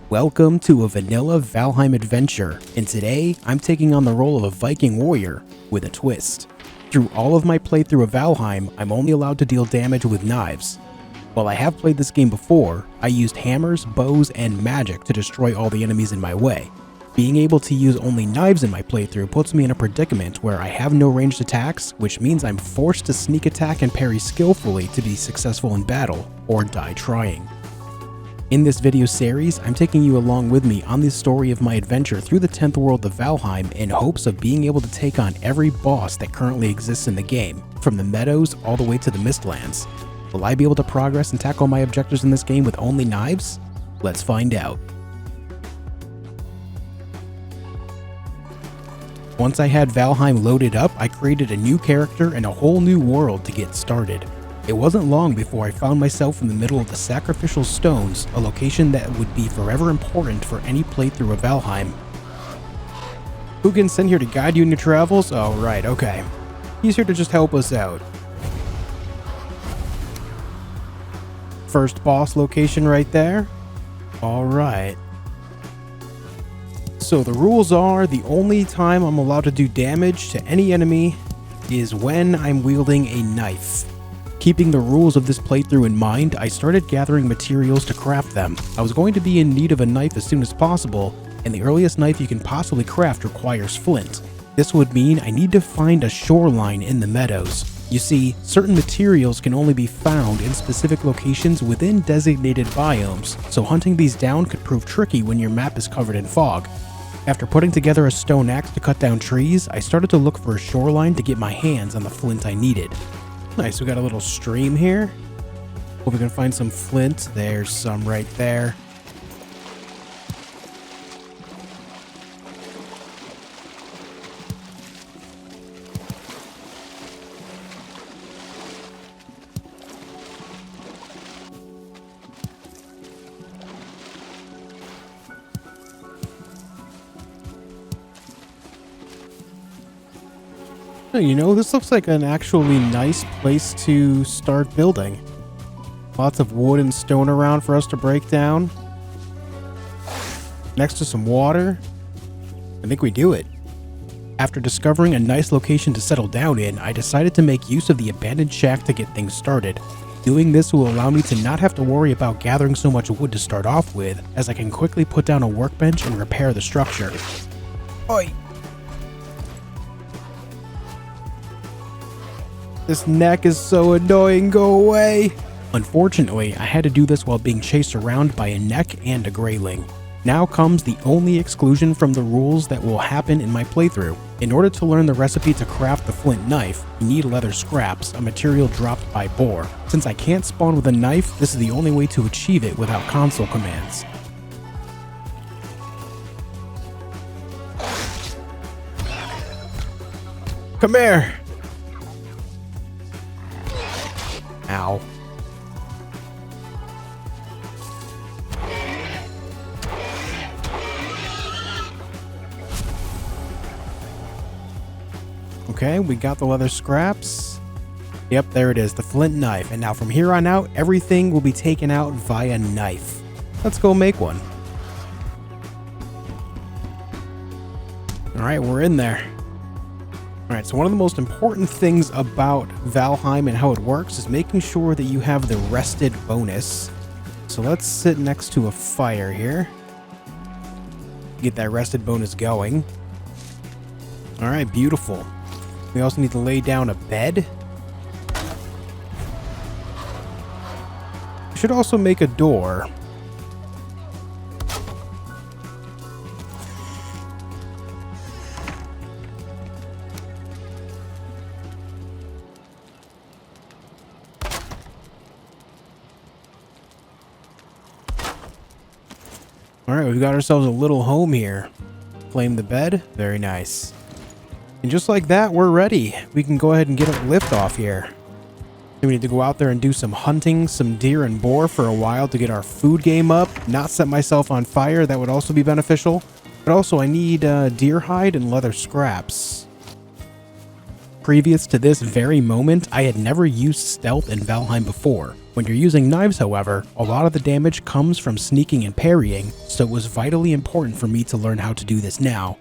Welcome to a vanilla Valheim adventure, and today I'm taking on the role of a Viking warrior with a twist. Through all of my playthrough of Valheim, I'm only allowed to deal damage with knives. While I have played this game before, I used hammers, bows, and magic to destroy all the enemies in my way. Being able to use only knives in my playthrough puts me in a predicament where I have no ranged attacks, which means I'm forced to sneak attack and parry skillfully to be successful in battle, or die trying. In this video series, I'm taking you along with me on the story of my adventure through the 10th world of Valheim in hopes of being able to take on every boss that currently exists in the game, from the meadows all the way to the Mistlands. Will I be able to progress and tackle my objectives in this game with only knives? Let's find out. Once I had Valheim loaded up, I created a new character and a whole new world to get started. It wasn't long before I found myself in the middle of the Sacrificial Stones, a location that would be forever important for any playthrough of Valheim. Who can send here to guide you in your travels? Oh, right, okay. He's here to just help us out. First boss location right there. Alright. So the rules are, the only time I'm allowed to do damage to any enemy is when I'm wielding a knife. Keeping the rules of this playthrough in mind, I started gathering materials to craft them. I was going to be in need of a knife as soon as possible, and the earliest knife you can possibly craft requires flint. This would mean I need to find a shoreline in the meadows. You see, certain materials can only be found in specific locations within designated biomes, so hunting these down could prove tricky when your map is covered in fog. After putting together a stone axe to cut down trees, I started to look for a shoreline to get my hands on the flint I needed. Nice, we got a little stream here. Hope we can find some flint. There's some right there. You know, this looks like an actually nice place to start building. Lots of wood and stone around for us to break down. Next to some water. I think we do it. After discovering a nice location to settle down in, I decided to make use of the abandoned shack to get things started. Doing this will allow me to not have to worry about gathering so much wood to start off with, as I can quickly put down a workbench and repair the structure. Oi! This neck is so annoying, go away! Unfortunately, I had to do this while being chased around by a neck and a greyling. Now comes the only exclusion from the rules that will happen in my playthrough. In order to learn the recipe to craft the flint knife, you need leather scraps, a material dropped by boar. Since I can't spawn with a knife, this is the only way to achieve it without console commands. Come here! Ow. Okay, we got the leather scraps. Yep, there it is, the flint knife. And now from here on out, everything will be taken out via knife. Let's go make one. Alright, we're in there. Alright, so one of the most important things about Valheim and how it works is making sure that you have the rested bonus. So let's sit next to a fire here. Get that rested bonus going. Alright, beautiful. We also need to lay down a bed. We should also make a door. Alright, we've got ourselves a little home here. Flame the bed. Very nice. And just like that, we're ready. We can go ahead and get a lift off here. Then we need to go out there and do some hunting, some deer and boar for a while to get our food game up. Not set myself on fire, that would also be beneficial. But also I need deer hide and leather scraps. Previous to this very moment, I had never used stealth in Valheim before. When you're using knives, however, a lot of the damage comes from sneaking and parrying, so it was vitally important for me to learn how to do this now.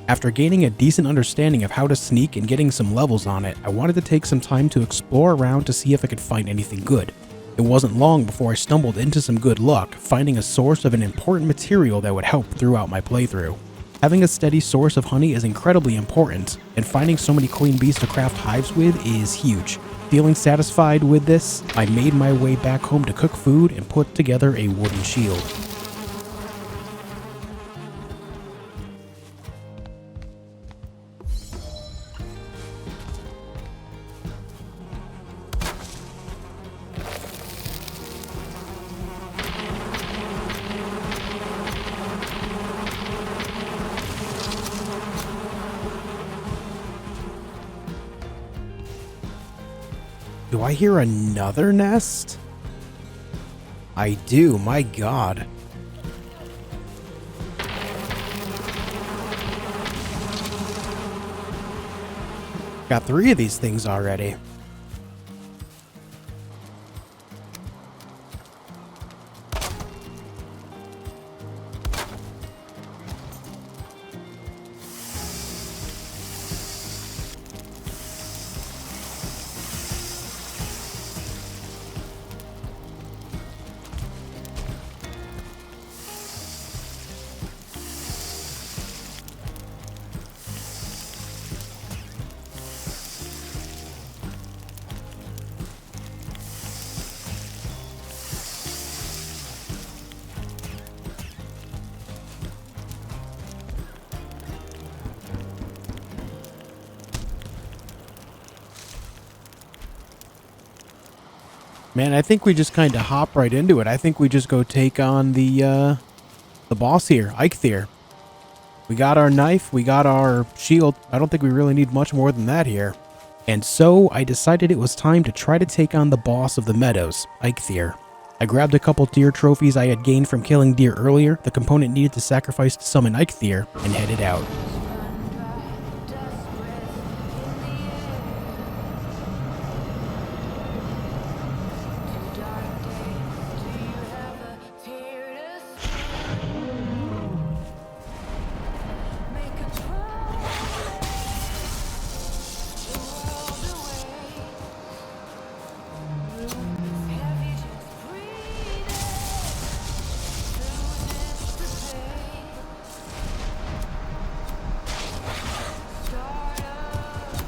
After gaining a decent understanding of how to sneak and getting some levels on it, I wanted to take some time to explore around to see if I could find anything good. It wasn't long before I stumbled into some good luck, finding a source of an important material that would help throughout my playthrough. Having a steady source of honey is incredibly important, and finding so many queen bees to craft hives with is huge. Feeling satisfied with this, I made my way back home to cook food and put together a wooden shield. Do I hear another nest? I do, my god. Got 3 of these things already. Man, I think we just kind of hop right into it. I think we just go take on the boss here, Eikthyr. We got our knife, we got our shield. I don't think we really need much more than that here. And so I decided it was time to try to take on the boss of the meadows, Eikthyr. I grabbed a couple deer trophies I had gained from killing deer earlier, the component needed to sacrifice to summon Eikthyr, and headed out.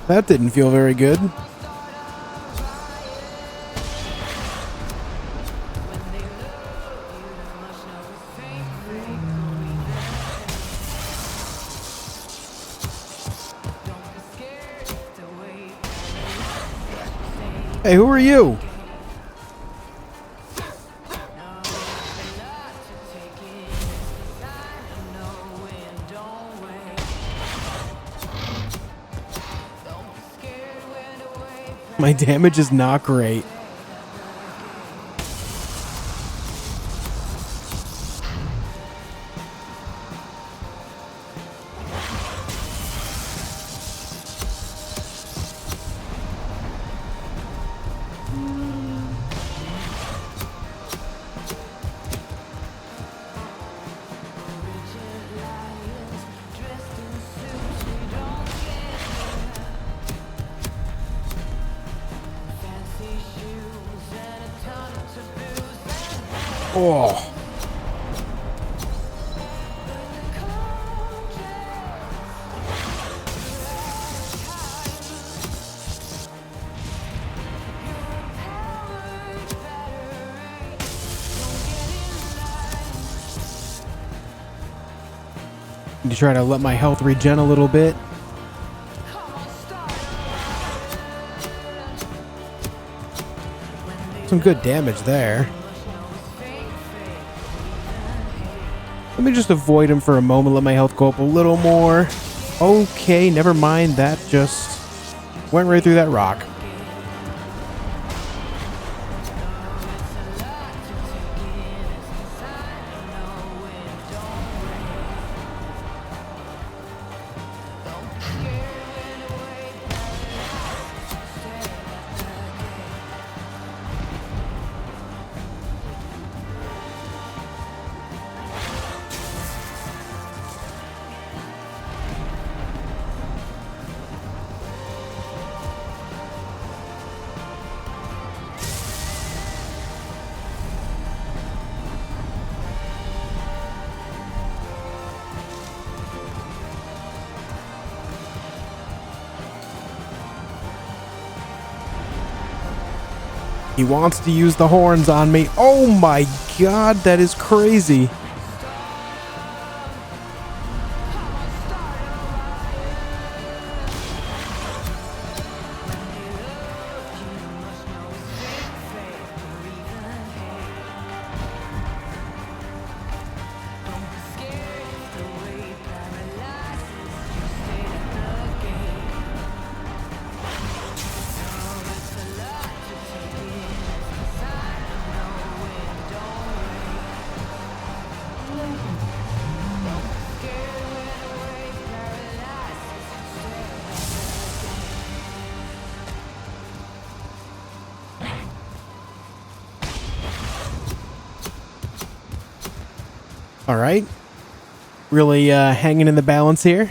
That didn't feel very good. Hey, who are you? My damage is not great. Oh. To try to let my health regen a little bit. Some good damage there. Let me just avoid him for a moment, let my health go up a little more. Okay, never mind, that just went right through that rock. He wants to use the horns on me. Oh my god, that is crazy. All right. Really hanging in the balance here.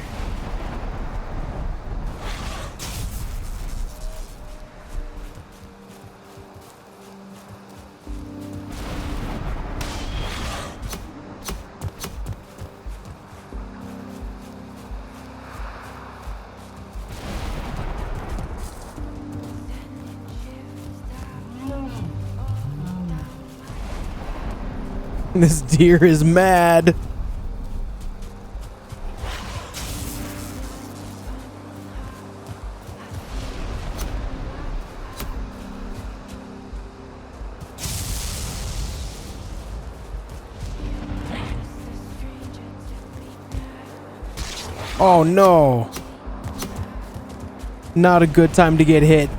This deer is mad. Oh no. Not a good time to get hit.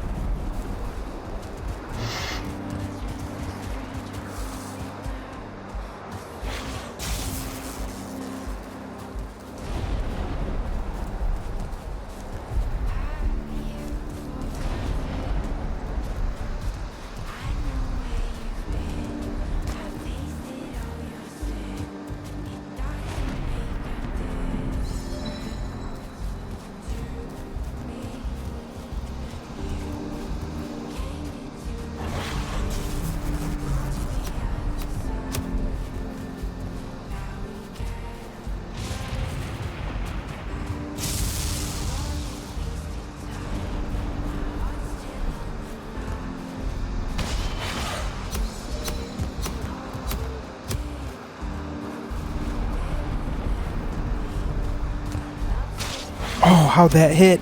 Oh, how'd that hit?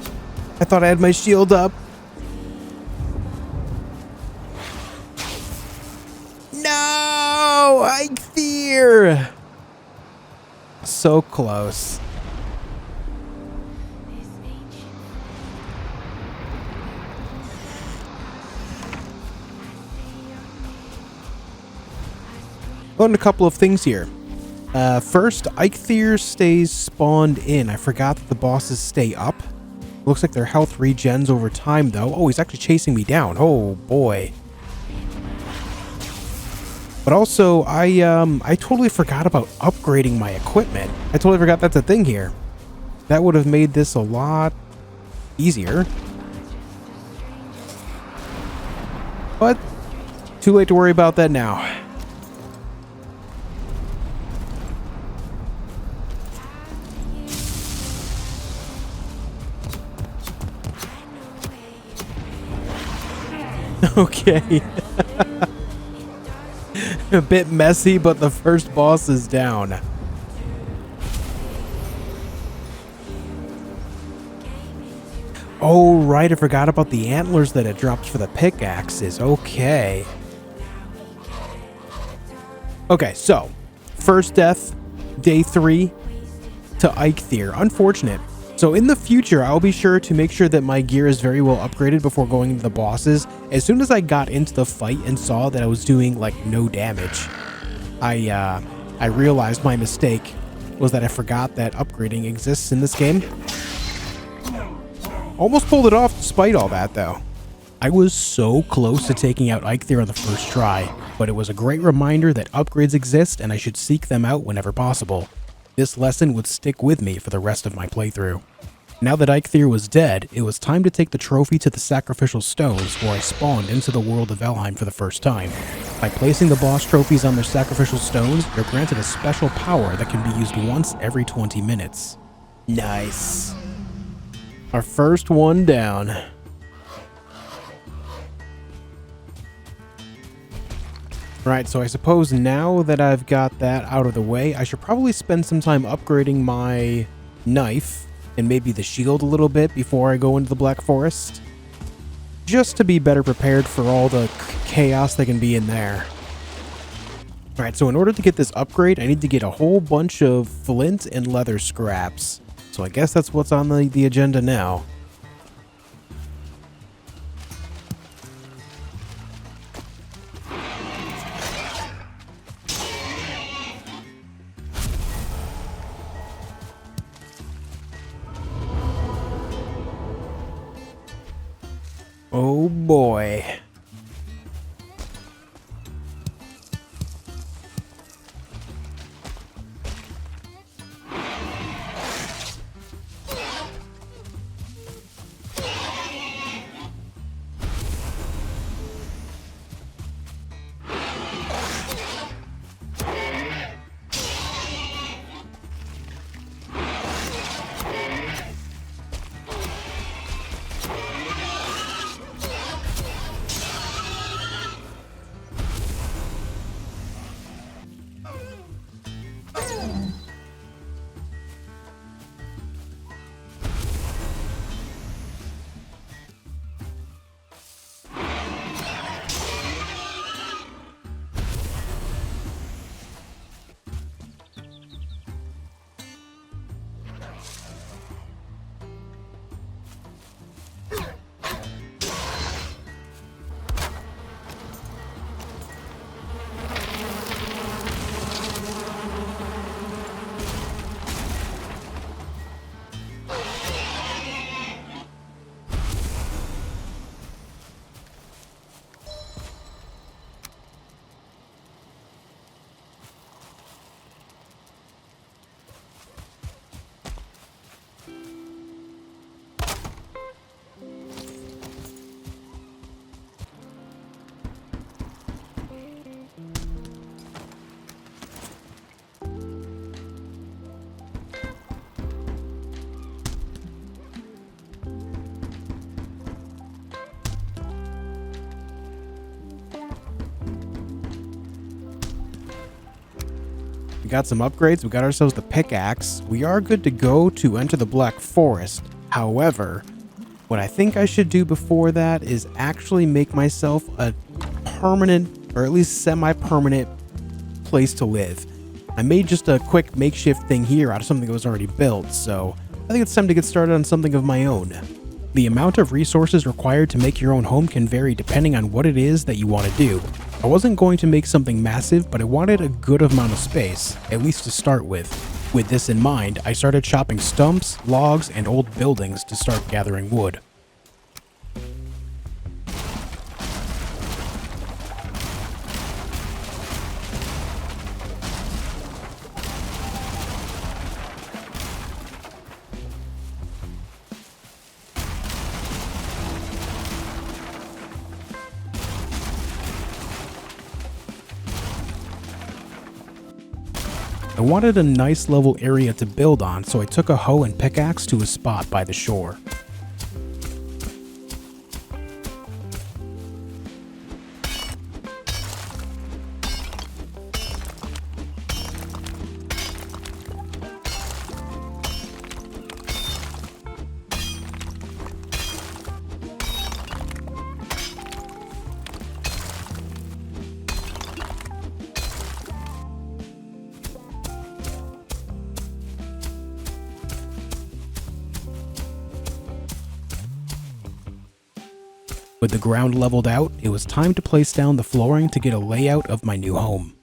I thought I had my shield up. No! I fear! So close. Learned a couple of things here. First, Eikthyr stays spawned in. I forgot that the bosses stay up. Looks like their health regens over time, though. Oh, he's actually chasing me down. Oh, boy. But also, I totally forgot about upgrading my equipment. I totally forgot that's a thing here. That would have made this a lot easier. But too late to worry about that now. Okay. A bit messy, but the first boss is down. Oh, right, I forgot about the antlers that it drops for the pickaxes. Okay. Okay, so, first death, day 3 to Eikthyr. Unfortunate. So in the future, I'll be sure to make sure that my gear is very well upgraded before going into the bosses. As soon as I got into the fight and saw that I was doing like no damage, I realized my mistake was that I forgot that upgrading exists in this game. Almost pulled it off despite all that though. I was so close to taking out Eikthyr on the first try, but it was a great reminder that upgrades exist and I should seek them out whenever possible. This lesson would stick with me for the rest of my playthrough. Now that Eikthyr was dead, it was time to take the trophy to the sacrificial stones where I spawned into the world of Valheim for the first time. By placing the boss trophies on their sacrificial stones, you're granted a special power that can be used once every 20 minutes. Nice. Our first one down. Right, so I suppose now that I've got that out of the way, I should probably spend some time upgrading my knife and maybe the shield a little bit before I go into the Black Forest. Just to be better prepared for all the chaos that can be in there. Alright, so in order to get this upgrade, I need to get a whole bunch of flint and leather scraps. So I guess that's what's on the agenda now. Oh boy. We got some upgrades, we got ourselves the pickaxe. We are good to go to enter the Black Forest. However, what I think I should do before that is actually make myself a permanent, or at least semi-permanent place to live. I made just a quick makeshift thing here out of something that was already built, so I think it's time to get started on something of my own. The amount of resources required to make your own home can vary depending on what it is that you want to do. I wasn't going to make something massive, but I wanted a good amount of space, at least to start with. With this in mind, I started chopping stumps, logs, and old buildings to start gathering wood. I wanted a nice level area to build on, so I took a hoe and pickaxe to a spot by the shore. With the ground leveled out, it was time to place down the flooring to get a layout of my new home.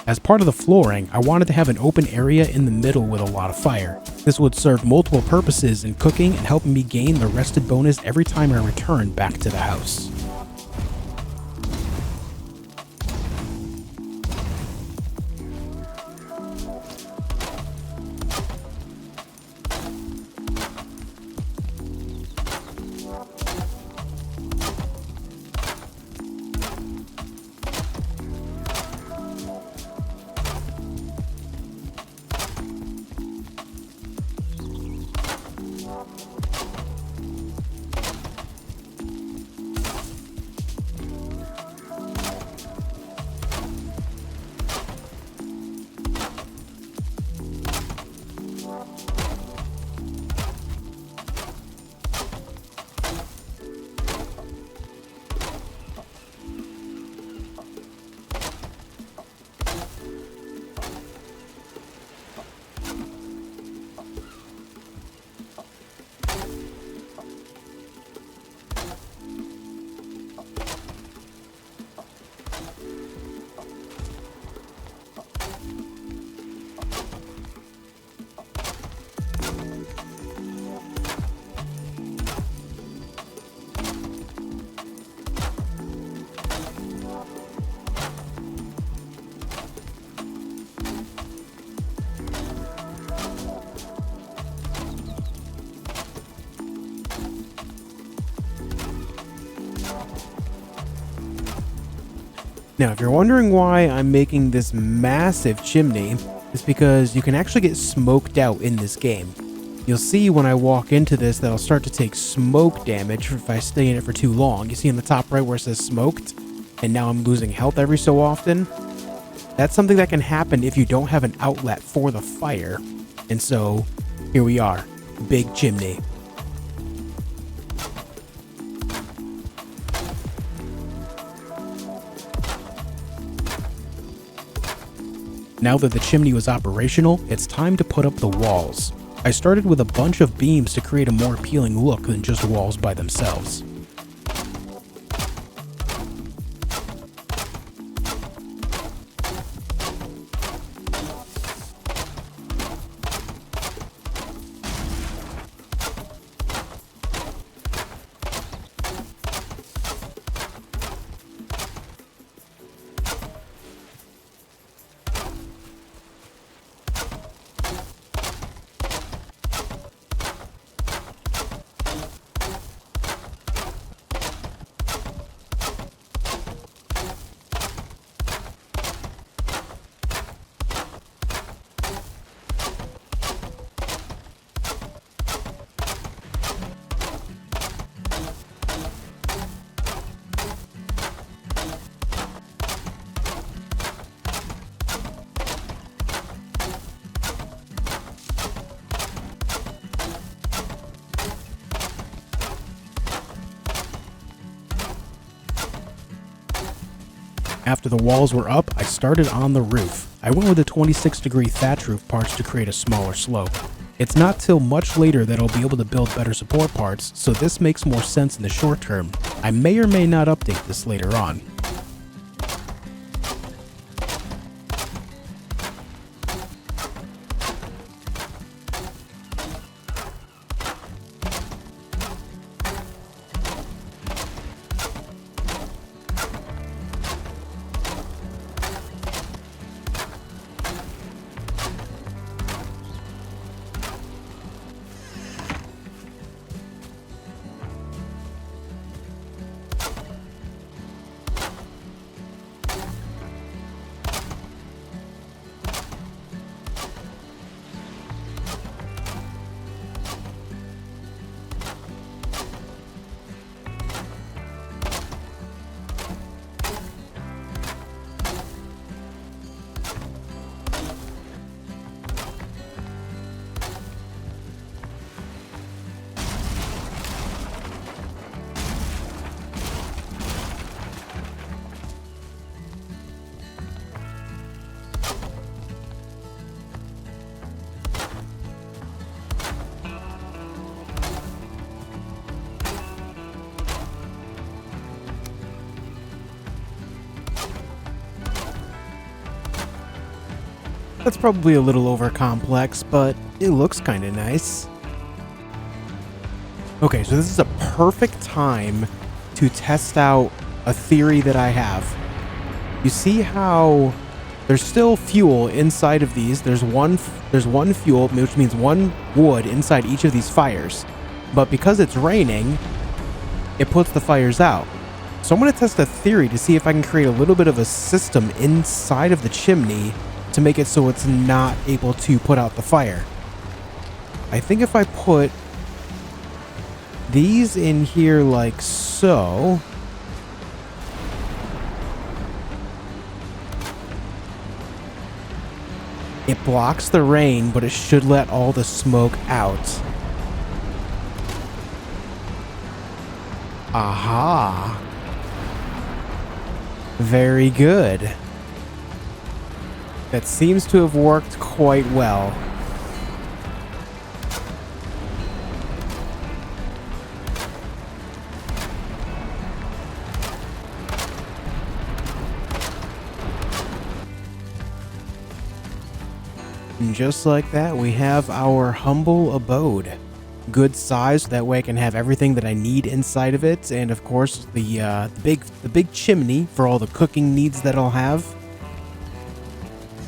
As part of the flooring, I wanted to have an open area in the middle with a lot of fire. This would serve multiple purposes in cooking and helping me gain the rested bonus every time I return back to the house. Now, if you're wondering why I'm making this massive chimney, it's because you can actually get smoked out in this game. You'll see when I walk into this that I'll start to take smoke damage if I stay in it for too long. You see in the top right where it says smoked, and now I'm losing health every so often. That's something that can happen if you don't have an outlet for the fire. And so, here we are, big chimney. Now that the chimney was operational, it's time to put up the walls. I started with a bunch of beams to create a more appealing look than just walls by themselves. After the walls were up, I started on the roof. I went with the 26-degree thatch roof parts to create a smaller slope. It's not till much later that I'll be able to build better support parts, so this makes more sense in the short term. I may or may not update this later on. That's probably a little over complex, but it looks kind of nice. Okay, so this is a perfect time to test out a theory that I have. You see how there's still fuel inside of these. There's one fuel, which means one wood inside each of these fires. But because it's raining, it puts the fires out. So I'm going to test a theory to see if I can create a little bit of a system inside of the chimney to make it so it's not able to put out the fire. I think if I put these in here like so, it blocks the rain, but it should let all the smoke out. Aha. Very good. That seems to have worked quite well. And just like that, we have our humble abode. Good size, that way I can have everything that I need inside of it, and of course the big chimney for all the cooking needs that I'll have.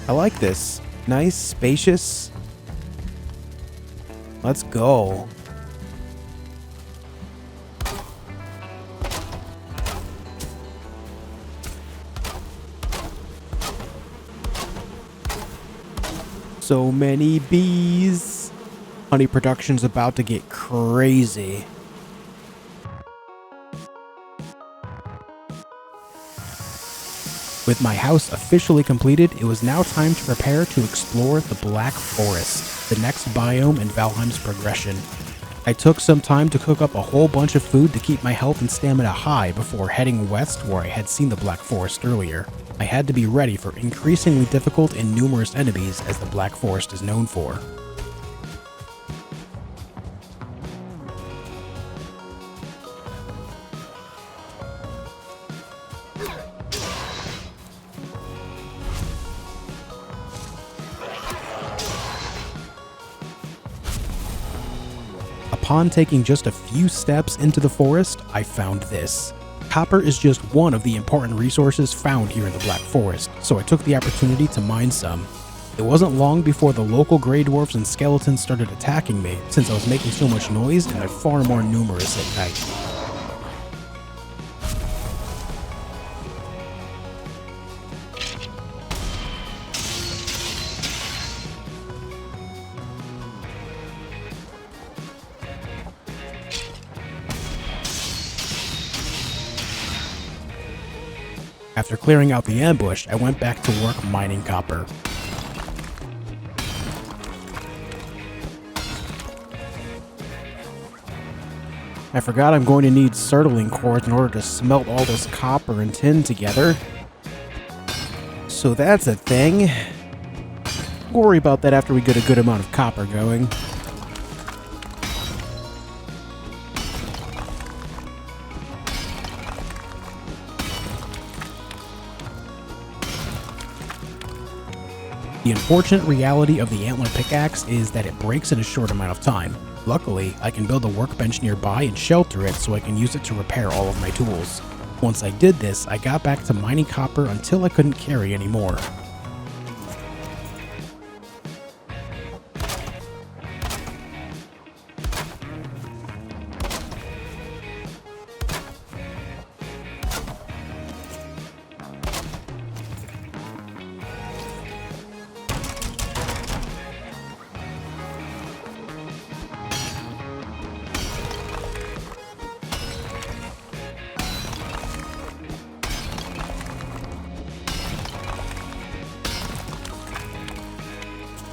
I like this. Nice, spacious. Let's go. So many bees. Honey production's about to get crazy. With my house officially completed, it was now time to prepare to explore the Black Forest, the next biome in Valheim's progression. I took some time to cook up a whole bunch of food to keep my health and stamina high before heading west where I had seen the Black Forest earlier. I had to be ready for increasingly difficult and numerous enemies as the Black Forest is known for. Upon taking just a few steps into the forest, I found this. Copper is just one of the important resources found here in the Black Forest, so I took the opportunity to mine some. It wasn't long before the local grey dwarfs and skeletons started attacking me, since I was making so much noise and they're far more numerous at night. After clearing out the ambush, I went back to work mining copper. I forgot I'm going to need certling cores in order to smelt all this copper and tin together. So that's a thing. We'll worry about that after we get a good amount of copper going. The unfortunate reality of the antler pickaxe is that it breaks in a short amount of time. Luckily, I can build a workbench nearby and shelter it so I can use it to repair all of my tools. Once I did this, I got back to mining copper until I couldn't carry anymore.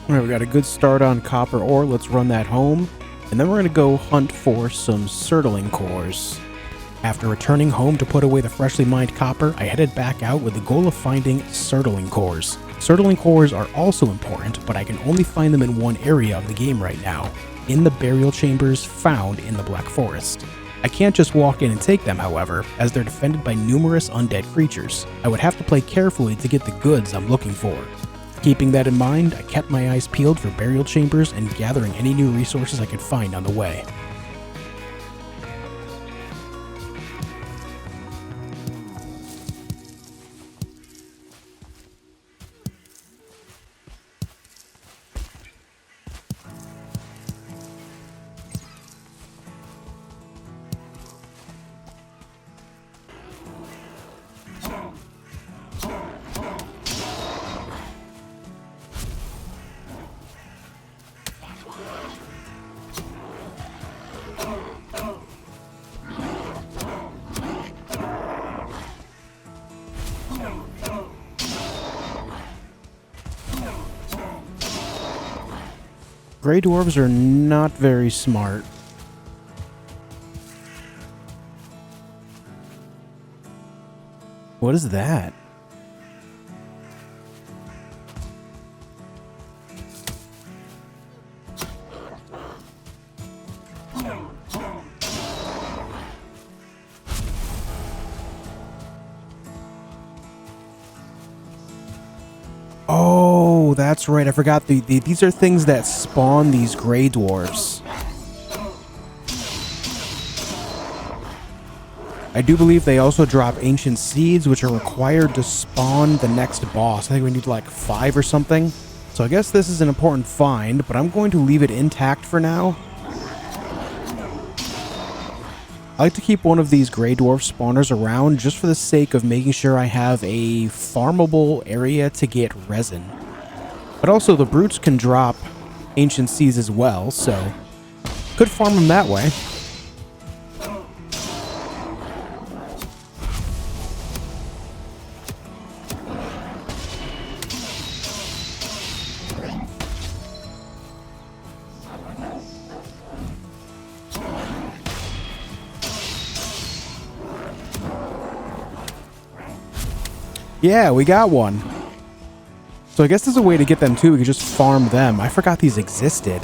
Alright, we got a good start on copper ore. Let's run that home. And then we're going to go hunt for some certling cores. After returning home to put away the freshly mined copper, I headed back out with the goal of finding certling cores. Certling cores are also important, but I can only find them in one area of the game right now, in the burial chambers found in the Black Forest. I can't just walk in and take them, however, as they're defended by numerous undead creatures. I would have to play carefully to get the goods I'm looking for. Keeping that in mind, I kept my eyes peeled for burial chambers and gathering any new resources I could find on the way. Grey dwarves are not very smart. What is that? Oh, that's right. I forgot. These are things that spawn these grey dwarves. I do believe they also drop ancient seeds, which are required to spawn the next boss. I think we need like 5 or something. So I guess this is an important find, but I'm going to leave it intact for now. I like to keep one of these grey dwarf spawners around just for the sake of making sure I have a farmable area to get resin. But also the brutes can drop ancient seeds as well, so could farm them that way. Yeah, we got one. So I guess there's a way to get them too. We could just farm them. I forgot these existed.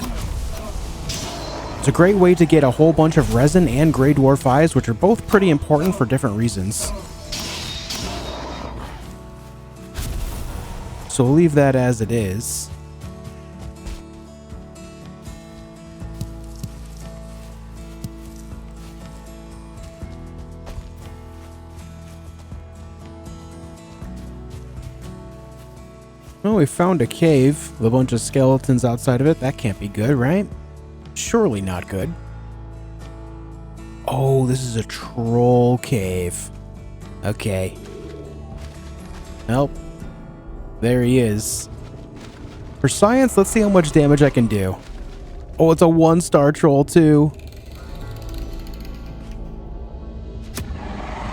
It's a great way to get a whole bunch of resin and grey dwarf eyes, which are both pretty important for different reasons. So we'll leave that as it is. Well, we found a cave with a bunch of skeletons outside of it. That can't be good, right? Surely not good. Oh, this is a troll cave. Okay. Nope. There he is. For science, let's see how much damage I can do. Oh, it's a 1-star troll too.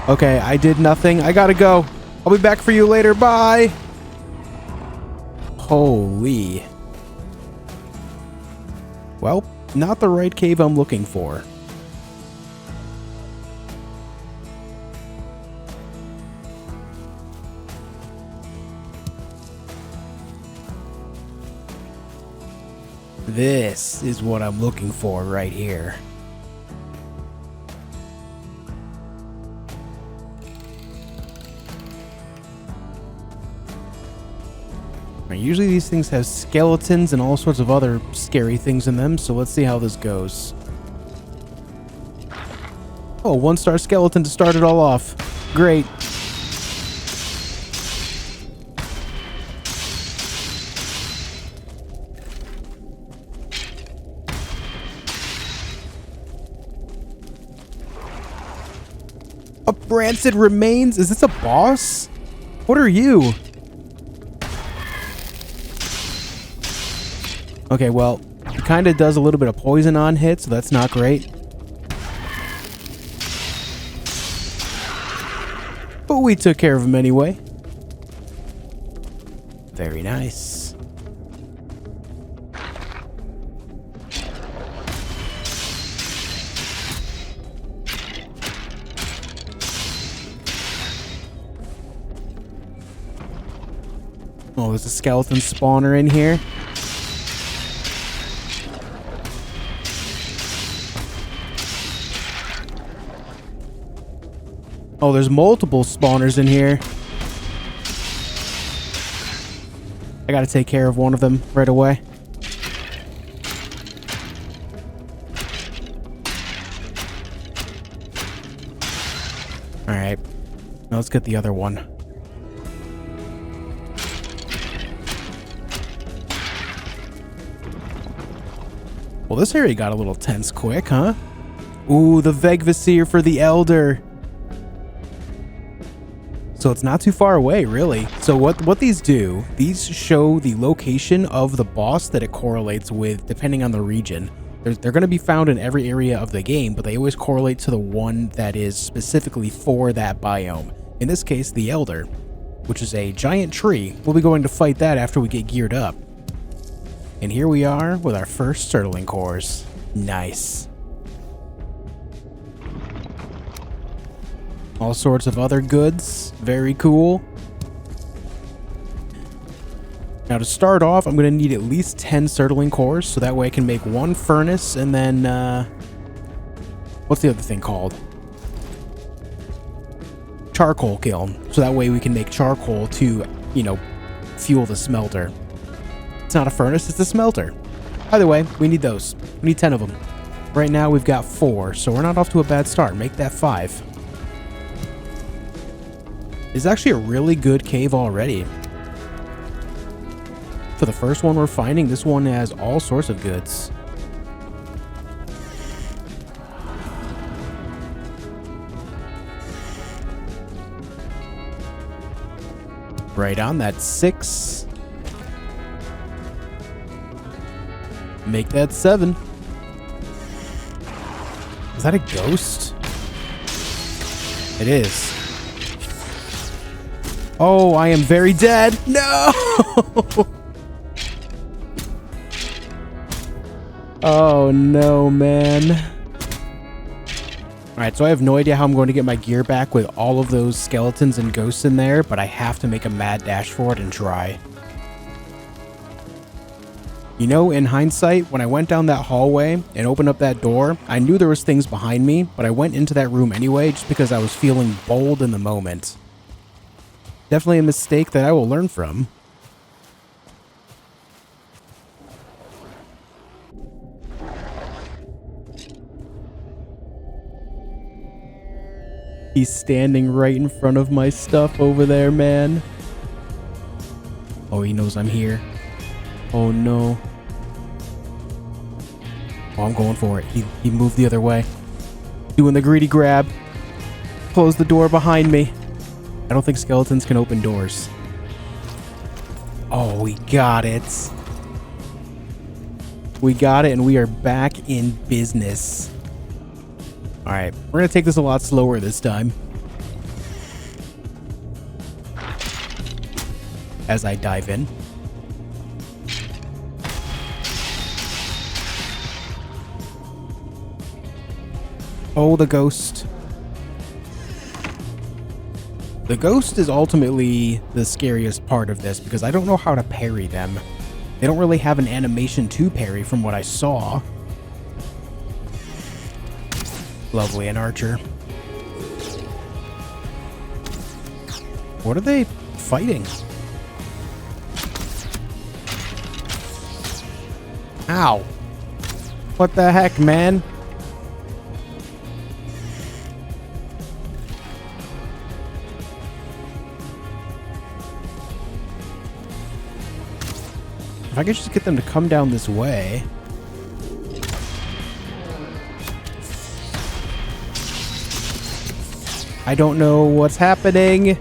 Okay, I did nothing. I gotta go. I'll be back for you later. Bye. Holy. Well, not the right cave I'm looking for. This is what I'm looking for right here. Usually these things have skeletons and all sorts of other scary things in them, so let's see how this goes. Oh, 1-star skeleton to start it all off. Great. A rancid remains? Is this a boss? What are you? Okay, well, it kind of does a little bit of poison on hit, so that's not great. But we took care of him anyway. Very nice. Oh, there's a skeleton spawner in here. Oh, there's multiple spawners in here. I gotta take care of one of them right away. Alright. Now let's get the other one. Well, this area got a little tense quick, huh? Ooh, the Vegvasir for the Elder. So it's not too far away, really. So what these do, these show the location of the boss that it correlates with, depending on the region. They're going to be found in every area of the game, but they always correlate to the one that is specifically for that biome. In this case, the Elder, which is a giant tree. We'll be going to fight that after we get geared up. And here we are with our first Surtling cores. Nice. All sorts of other goods. Very cool. Now to start off, I'm going to need at least 10 Surtling cores, so that way I can make one furnace, and then, what's the other thing called? Charcoal kiln. So that way we can make charcoal to, you know, fuel the smelter. It's not a furnace, it's a smelter. Either way, we need those. We need 10 of them. Right now we've got 4, so we're not off to a bad start. Make that 5. It's actually a really good cave already. For the first one we're finding, this one has all sorts of goods. Right on, that's 6. Make that 7. Is that a ghost? It is. Oh, I am very dead. No! Oh, no, man. Alright, so I have no idea how I'm going to get my gear back with all of those skeletons and ghosts in there, but I have to make a mad dash for it and try. You know, in hindsight, when I went down that hallway and opened up that door, I knew there was things behind me, but I went into that room anyway just because I was feeling bold in the moment. Definitely a mistake that I will learn from. He's standing right in front of my stuff over there, man. Oh, he knows I'm here. Oh, no. Oh, I'm going for it. He moved the other way. Doing the greedy grab. Close the door behind me. I don't think skeletons can open doors. Oh, we got it. We got it, and we are back in business. Alright, we're going to take this a lot slower this time. As I dive in. Oh, the ghost. The ghost is ultimately the scariest part of this because I don't know how to parry them. They don't really have an animation to parry from what I saw. Lovely, an archer. What are they fighting? Ow. What the heck, man? If I could just get them to come down this way. I don't know what's happening.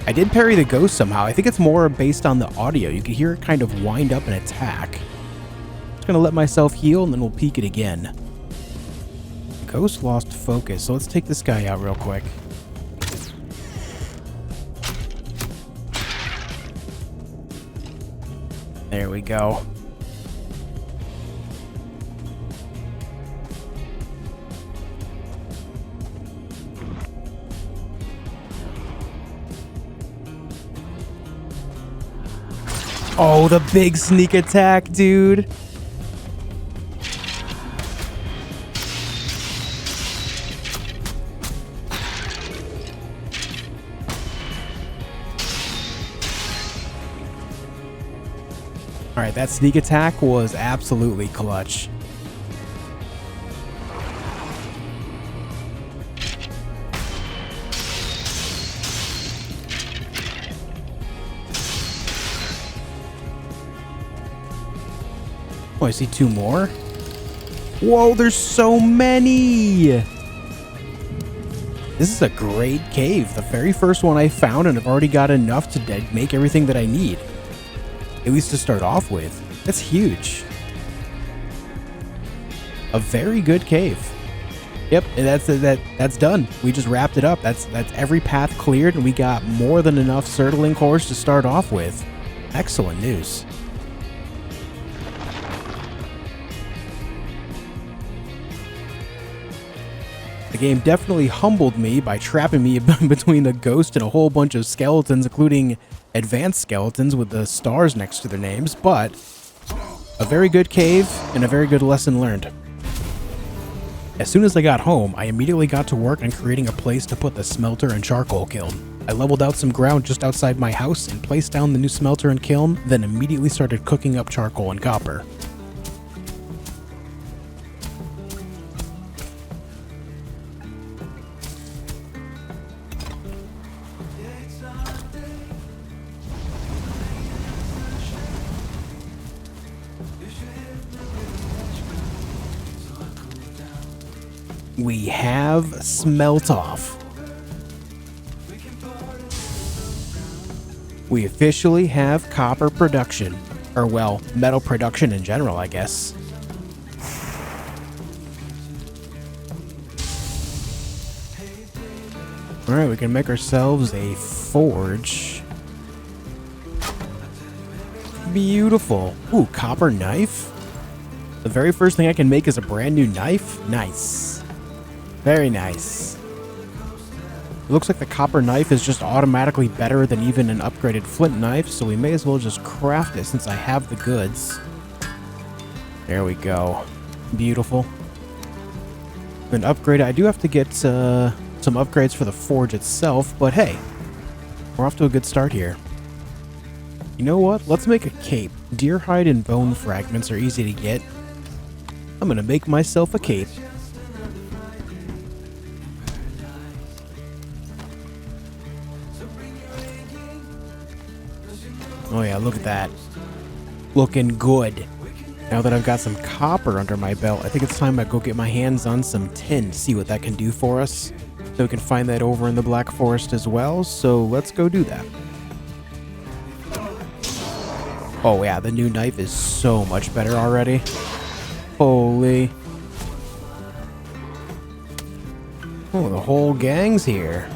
I did parry the ghost somehow. I think it's more based on the audio. You can hear it kind of wind up and attack. Just gonna let myself heal and then we'll peek it again. The ghost lost focus, so let's take this guy out real quick. There we go. Oh, the big sneak attack, dude. Alright, that sneak attack was absolutely clutch. Oh, I see two more. Whoa, there's so many! This is a great cave. The very first one I found, and I've already got enough to make everything that I need. At least to start off with. That's huge. A very good cave. Yep, and that's done. We just wrapped it up. That's every path cleared, and we got more than enough circling cores to start off with. Excellent news. The game definitely humbled me by trapping me between the ghost and a whole bunch of skeletons, including advanced skeletons with the stars next to their names, but a very good cave and a very good lesson learned. As soon as I got home, I immediately got to work on creating a place to put the smelter and charcoal kiln. I leveled out some ground just outside my house and placed down the new smelter and kiln, then immediately started cooking up charcoal and copper. We have smelt off. We officially have copper production. Or, well, metal production in general, I guess. Alright, we can make ourselves a forge. Beautiful. Ooh, copper knife? The very first thing I can make is a brand new knife? Nice. Very nice. It looks like the copper knife is just automatically better than even an upgraded flint knife, so we may as well just craft it since I have the goods. There we go. Beautiful. Then upgrade it. I do have to get some upgrades for the forge itself, but hey, we're off to a good start here. You know what? Let's make a cape. Deer hide and bone fragments are easy to get. I'm gonna make myself a cape. Oh yeah, look at that. Looking good. Now that I've got some copper under my belt, I think it's time I go get my hands on some tin, see what that can do for us. So we can find that over in the Black Forest as well, so let's go do that. Oh yeah, the new knife is so much better already. Holy. Oh, the whole gang's here.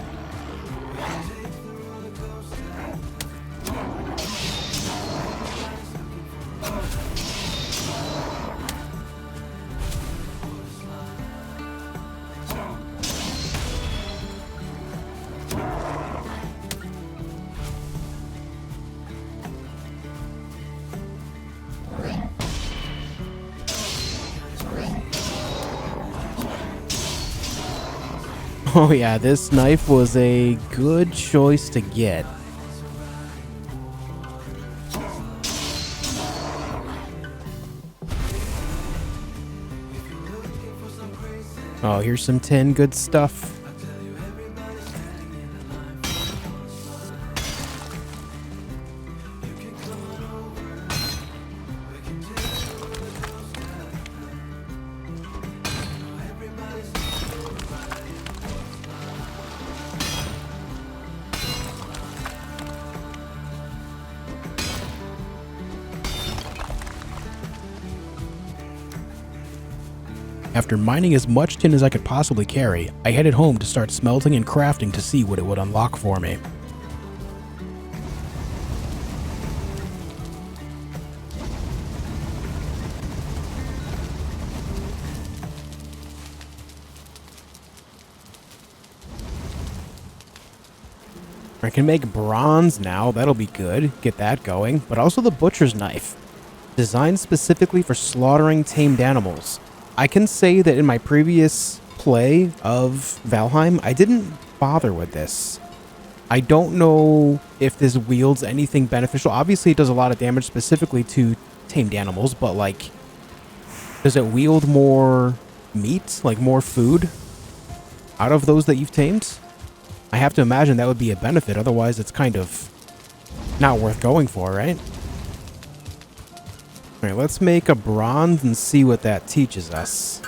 Oh yeah, this knife was a good choice to get. Oh, here's some tin, good stuff. After mining as much tin as I could possibly carry, I headed home to start smelting and crafting to see what it would unlock for me. I can make bronze now, that'll be good, get that going, but also the butcher's knife, designed specifically for slaughtering tamed animals. I can say that in my previous play of Valheim, I didn't bother with this. I don't know if this wields anything beneficial. Obviously, it does a lot of damage specifically to tamed animals, but like, does it wield more meat, like more food out of those that you've tamed? I have to imagine that would be a benefit. Otherwise, it's kind of not worth going for, right? All right, let's make a bronze and see what that teaches us.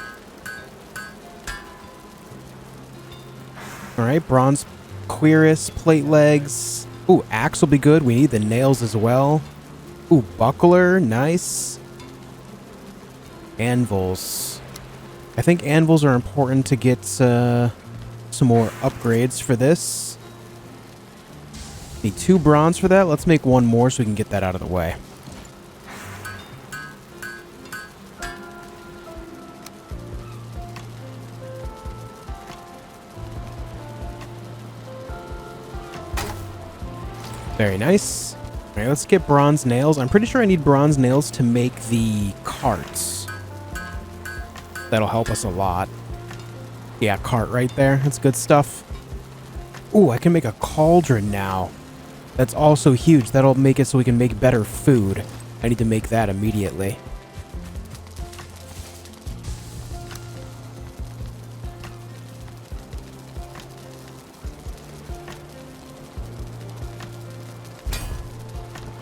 All right, bronze cuirass, plate legs. Ooh, axe will be good. We need the nails as well. Ooh, buckler, nice. Anvils. I think anvils are important to get some more upgrades for this. Need 2 bronze for that. Let's make 1 more so we can get that out of the way. Very nice. All right, let's get bronze nails. I'm pretty sure I need bronze nails to make the carts. That'll help us a lot. Yeah, cart right there. That's good stuff. Ooh, I can make a cauldron now. That's also huge. That'll make it so we can make better food. I need to make that immediately.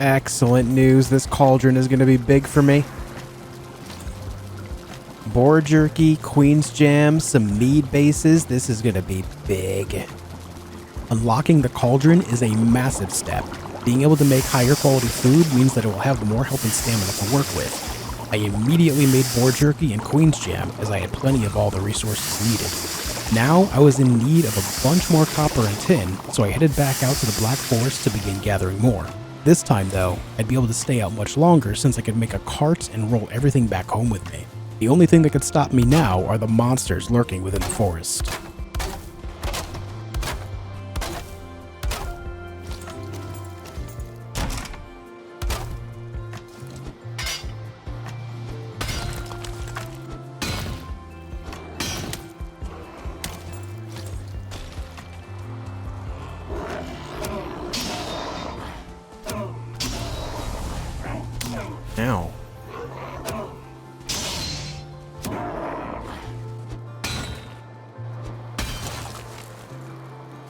Excellent news. This cauldron is going to be big for me. Boar jerky, queen's jam, some mead bases. This is going to be big. Unlocking the cauldron is a massive step. Being able to make higher quality food means that it will have more health and stamina to work with. I immediately made boar jerky and queen's jam as I had plenty of all the resources needed. Now I was in need of a bunch more copper and tin, so I headed back out to the Black Forest to begin gathering more. This time, though, I'd be able to stay out much longer since I could make a cart and roll everything back home with me. The only thing that could stop me now are the monsters lurking within the forest. Ow.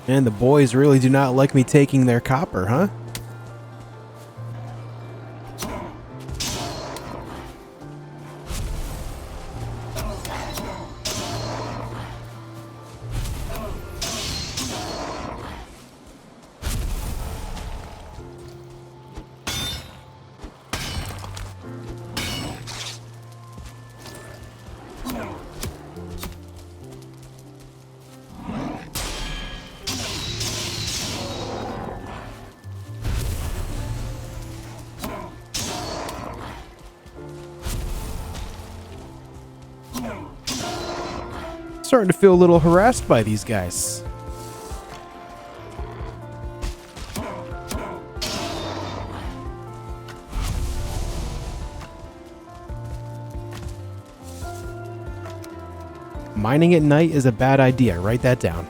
And the boys really do not like me taking their copper, huh? Starting to feel a little harassed by these guys. Mining at night is a bad idea. Write that down.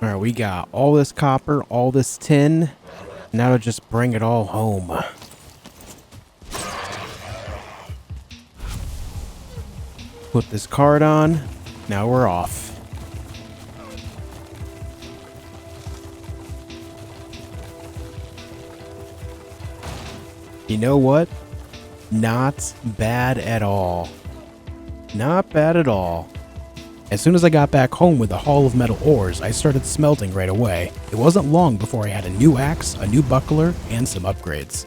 All right, we got all this copper, all this tin. Now to just bring it all home. Put this card on. Now we're off. You know what? Not bad at all. Not bad at all. As soon as I got back home with the haul of metal ores, I started smelting right away. It wasn't long before I had a new axe, a new buckler, and some upgrades.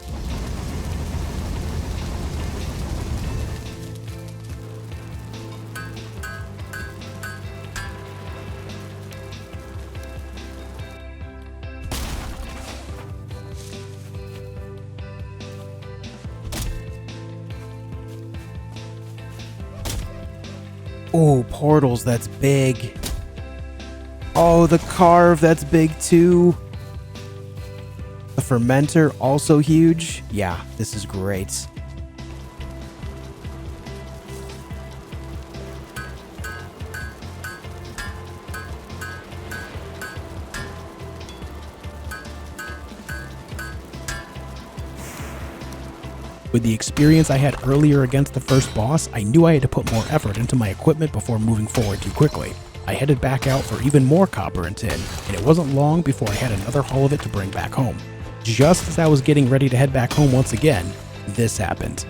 Oh, portals, that's big. Oh, the carve, that's big too. The fermenter, also huge. Yeah, this is great. With the experience I had earlier against the first boss, I knew I had to put more effort into my equipment before moving forward too quickly. I headed back out for even more copper and tin, and it wasn't long before I had another haul of it to bring back home. Just as I was getting ready to head back home once again, this happened.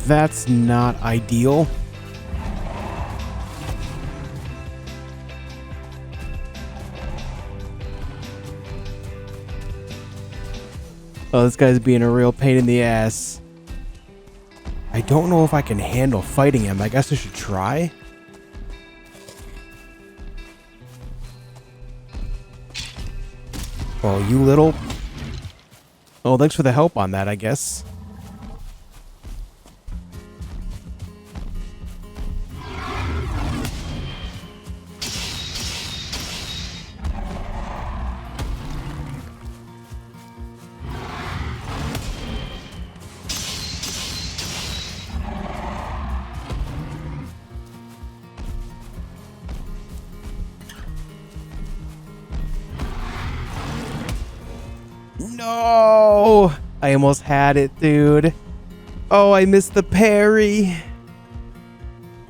That's not ideal. Oh, this guy's being a real pain in the ass. I don't know if I can handle fighting him. I guess I should try. Oh, you little... Oh, thanks for the help on that, I guess. No! I almost had it, dude. Oh, I missed the parry.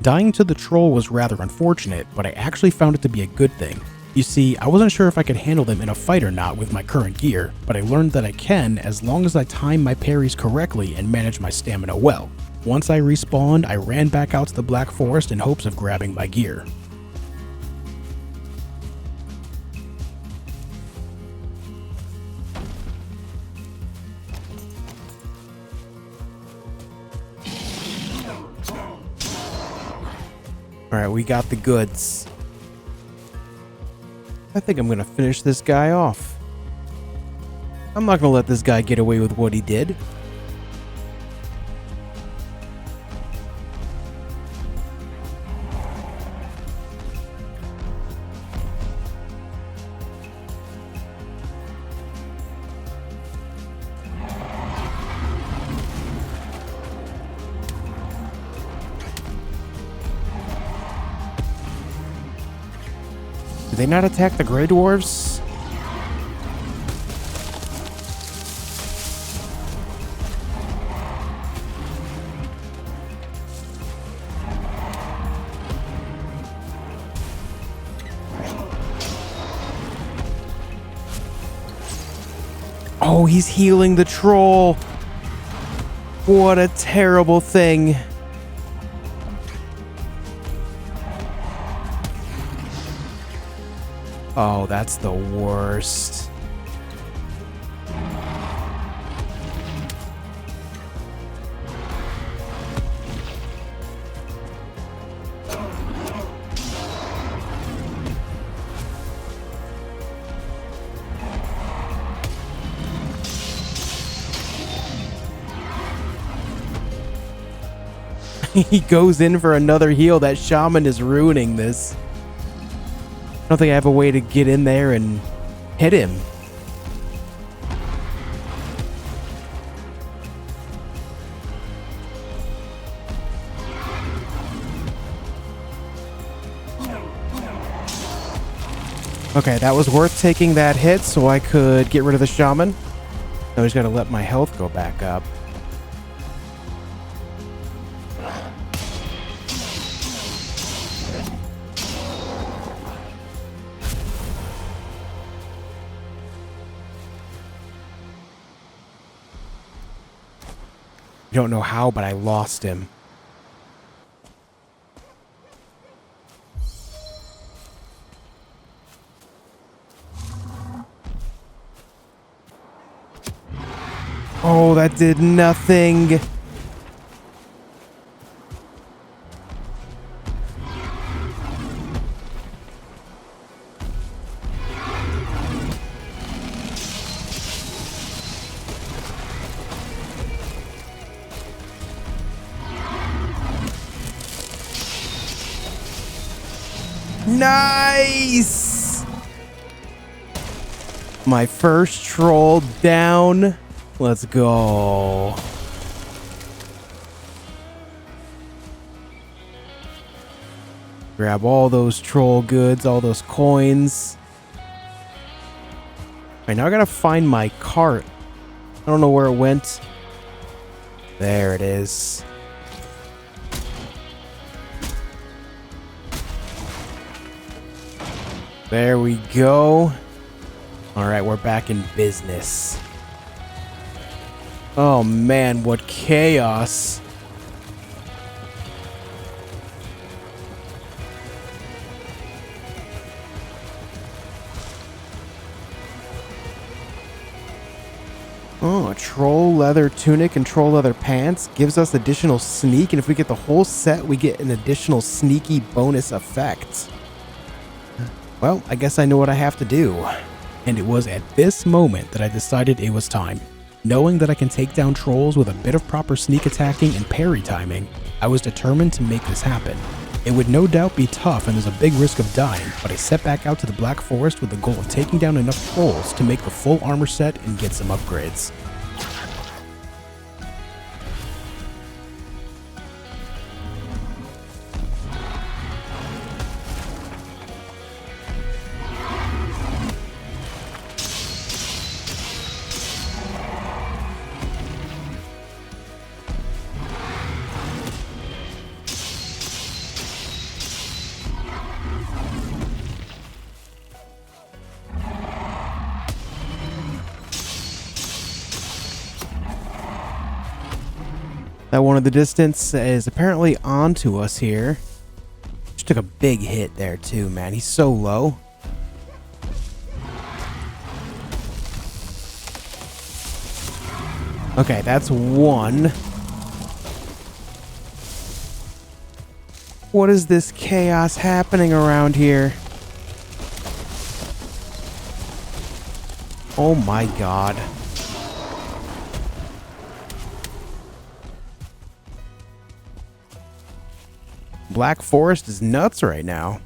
Dying to the troll was rather unfortunate, but I actually found it to be a good thing. You see, I wasn't sure if I could handle them in a fight or not with my current gear, but I learned that I can as long as I time my parries correctly and manage my stamina well. Once I respawned, I ran back out to the Black Forest in hopes of grabbing my gear. Alright, we got the goods. I think I'm gonna finish this guy off. I'm not gonna let this guy get away with what he did. Did they not attack the Grey Dwarves? Oh, he's healing the troll. What a terrible thing. Oh, that's the worst. He goes in for another heal. That shaman is ruining this. I don't think I have a way to get in there and hit him. Okay, that was worth taking that hit so I could get rid of the shaman. Now I just gotta let my health go back up. I don't know how, but I lost him. Oh, that did nothing. Nice! My first troll down. Let's go. Grab all those troll goods, all those coins. Alright, now I gotta find my cart. I don't know where it went. There it is. There we go. Alright, we're back in business. Oh man, what chaos. Oh, a troll leather tunic and troll leather pants gives us additional sneak, and if we get the whole set, we get an additional sneaky bonus effect. Well, I guess I know what I have to do. And it was at this moment that I decided it was time. Knowing that I can take down trolls with a bit of proper sneak attacking and parry timing, I was determined to make this happen. It would no doubt be tough and there's a big risk of dying, but I set back out to the Black Forest with the goal of taking down enough trolls to make the full armor set and get some upgrades. That one at the distance is apparently onto us here. Just took a big hit there too, man. He's so low. Okay, that's one. What is this chaos happening around here? Oh my god. Black Forest is nuts right now.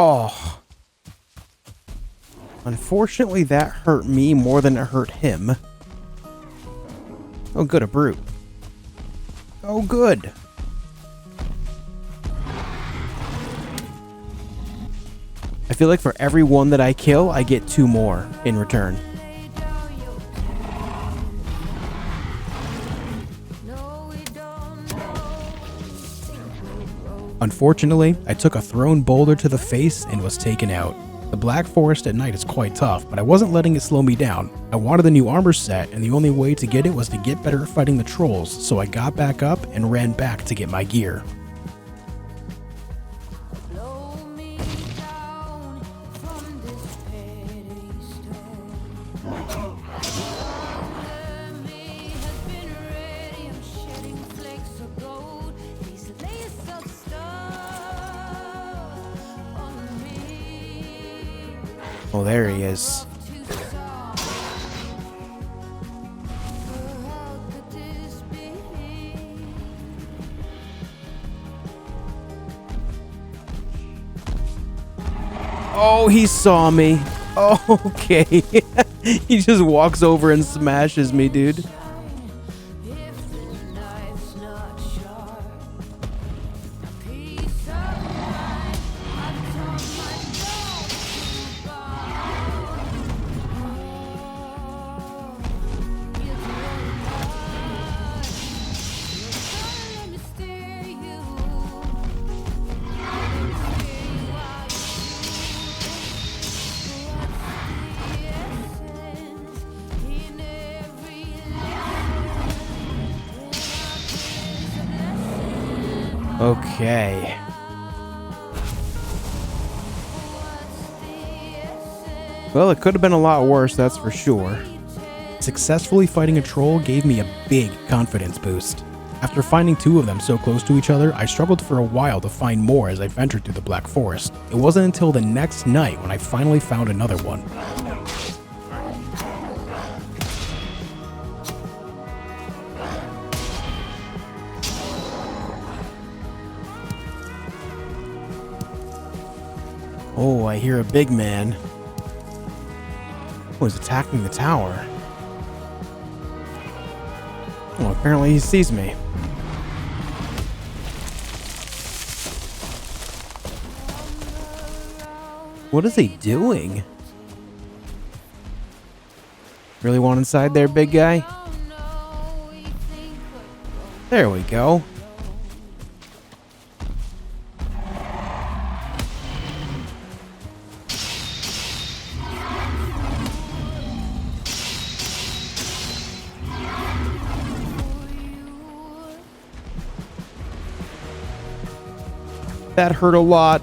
Oh. Unfortunately, that hurt me more than it hurt him. Oh, good, a brute. Oh, good. I feel like for every one that I kill, I get 2 more in return. Unfortunately, I took a thrown boulder to the face and was taken out. The Black Forest at night is quite tough, but I wasn't letting it slow me down. I wanted the new armor set, and the only way to get it was to get better at fighting the trolls, so I got back up and ran back to get my gear. Oh, there he is. Oh, he saw me. Oh, okay. He just walks over and smashes me, dude. Okay. Well, it could have been a lot worse, that's for sure. Successfully fighting a troll gave me a big confidence boost. After finding two of them so close to each other, I struggled for a while to find more as I ventured through the Black Forest. It wasn't until the next night when I finally found another one. Oh, I hear a big man. Oh, he's attacking the tower. Oh, apparently he sees me. What is he doing? Really want inside there, big guy? There we go. That hurt a lot.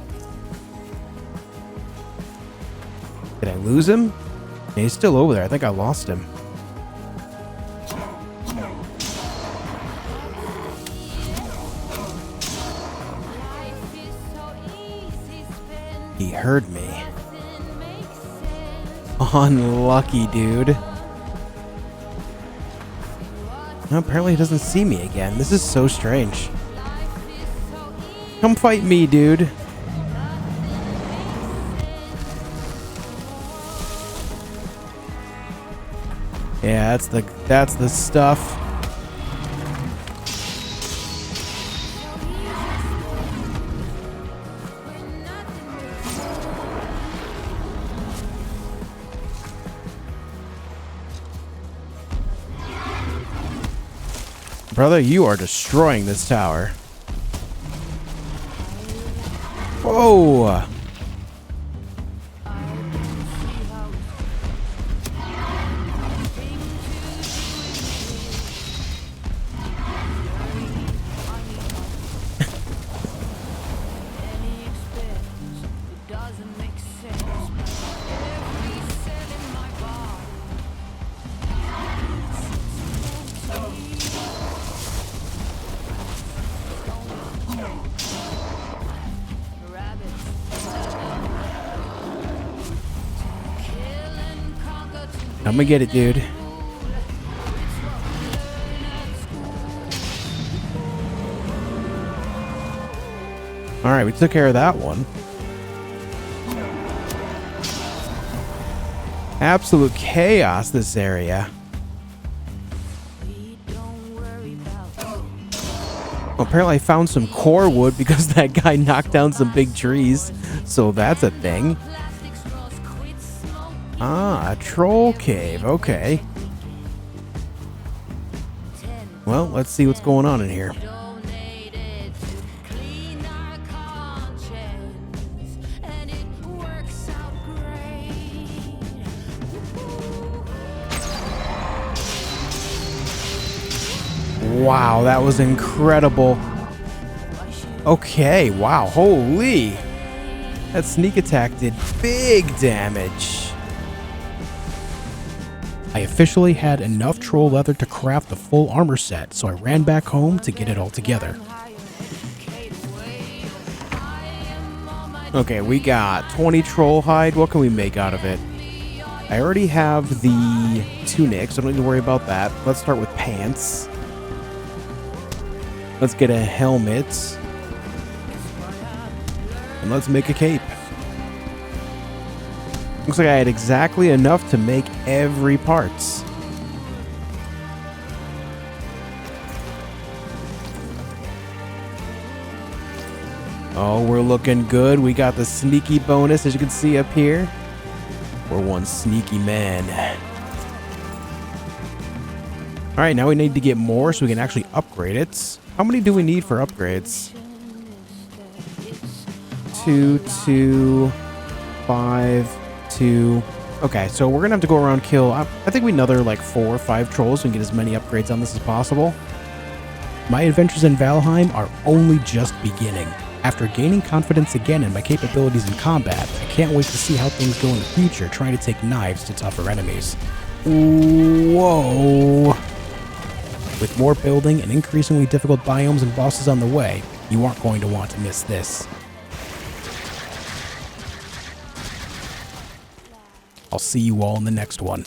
Did I lose him? Yeah, he's still over there. I think I lost him. He heard me. Unlucky, dude. No, apparently he doesn't see me again. This is so strange. Come fight me, dude. Yeah, that's the stuff. Brother, you are destroying this tower. Whoa! I'm gonna get it, dude. Alright, we took care of that one. Absolute chaos, this area. Well, apparently I found some core wood because that guy knocked down some big trees. So that's a thing. Ah, a troll cave. Okay. Well, let's see what's going on in here. Wow, that was incredible. Okay, wow, holy. That sneak attack did big damage. I officially had enough troll leather to craft the full armor set, so I ran back home to get it all together. Okay, we got 20 troll hide. What can we make out of it? I already have the tunic, so I don't need to worry about that. Let's start with pants. Let's get a helmet. And let's make a cape. Looks like I had exactly enough to make every parts. Oh, we're looking good. We got the sneaky bonus, as you can see up here. We're one sneaky man. Alright, now we need to get more so we can actually upgrade it. How many do we need for upgrades? 2, 2, 5, 2. Okay, so we're gonna have to go around kill, I think we another like 4 or 5 trolls so we can get as many upgrades on this as possible. My adventures in Valheim are only just beginning. After gaining confidence again in my capabilities in combat, I can't wait to see how things go in the future trying to take knives to tougher enemies. Whoa! With more building and increasingly difficult biomes and bosses on the way, you aren't going to want to miss this. I'll see you all in the next one.